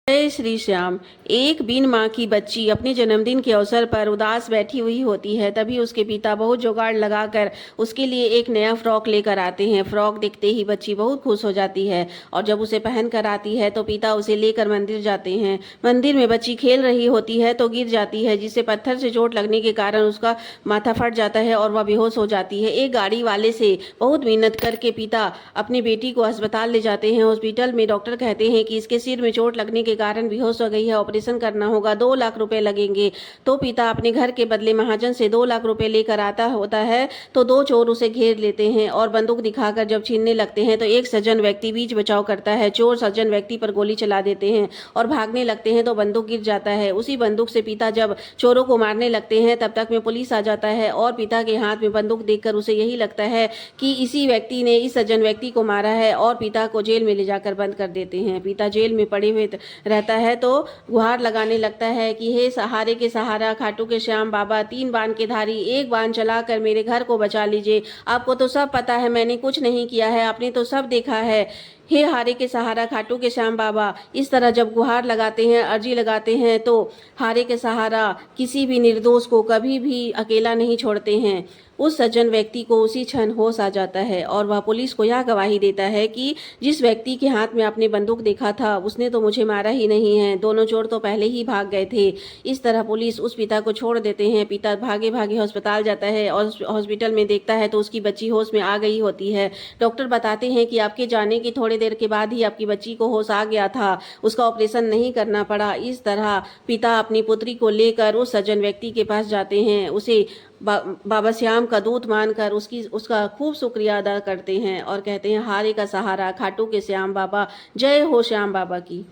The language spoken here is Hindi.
जय श्री श्याम। एक बीन माँ की बच्ची अपने जन्मदिन के अवसर पर उदास बैठी हुई होती है। तभी उसके पिता बहुत जुगाड़ लगाकर उसके लिए एक नया फ्रॉक लेकर आते हैं। फ्रॉक देखते ही बच्ची बहुत खुश हो जाती है और जब उसे पहन कर आती है तो पिता उसे लेकर मंदिर जाते हैं। मंदिर में बच्ची खेल रही होती है तो गिर जाती है, जिससे पत्थर से चोट लगने के कारण उसका माथा फट जाता है और वह बेहोश हो जाती है। एक गाड़ी वाले से बहुत मेहनत करके पिता अपनी बेटी को अस्पताल ले जाते हैं। हॉस्पिटल में डॉक्टर कहते हैं कि इसके सिर में चोट लगने के कारण बेहोश हो गई है, ऑपरेशन करना होगा, 2 लाख रुपए लगेंगे। तो पिता अपने घर के बदले महाजन से 2 लाख रुपए लेकर आता होता है तो 2 चोर उसे घेर लेते हैं और बंदूक दिखाकर जब छीनने लगते हैं तो एक सज्जन व्यक्ति बीच बचाव करता है। चोर सज्जन व्यक्ति पर गोली चला देते हैं और भागने लगते हैं तो बंदूक गिर जाता है। उसी बंदूक से पिता जब चोरों को मारने लगते हैं तब तक में पुलिस आ जाता है और पिता के हाथ में बंदूक देखकर उसे यही लगता है कि इसी व्यक्ति ने इस सज्जन व्यक्ति को मारा है और पिता को जेल में ले जाकर बंद कर देते हैं। पिता जेल में पड़े हुए रहता है तो गुहार लगाने लगता है कि हे सहारे के सहारा खाटू के श्याम बाबा, 3 बाण के धारी, एक बाण चलाकर मेरे घर को बचा लीजिए। आपको तो सब पता है, मैंने कुछ नहीं किया है, आपने तो सब देखा है। हे हारे के सहारा खाटू के श्याम बाबा। इस तरह जब गुहार लगाते हैं, अर्जी लगाते हैं तो हारे के सहारा किसी भी निर्दोष को कभी भी अकेला नहीं छोड़ते हैं। उस सज्जन व्यक्ति को उसी क्षण होश आ जाता है और वह पुलिस को यह गवाही देता है कि जिस व्यक्ति के हाथ में आपने बंदूक देखा था उसने तो मुझे मारा ही नहीं है, दोनों चोर तो पहले ही भाग गए थे। इस तरह पुलिस उस पिता को छोड़ देते हैं। पिता भागे भागे अस्पताल जाता है और हॉस्पिटल में देखता है तो उसकी बच्ची होश में आ गई होती है। डॉक्टर बताते हैं कि आपके जाने की थोड़ी देर के बाद ही आपकी बच्ची को होश आ गया था, उसका ऑपरेशन नहीं करना पड़ा। इस तरह पिता अपनी पुत्री को लेकर उस सज्जन व्यक्ति के पास जाते हैं, उसे बाबा श्याम का दूत मानकर उसका खूब शुक्रिया अदा करते हैं और कहते हैं हारे का सहारा खाटू के श्याम बाबा, जय हो श्याम बाबा की।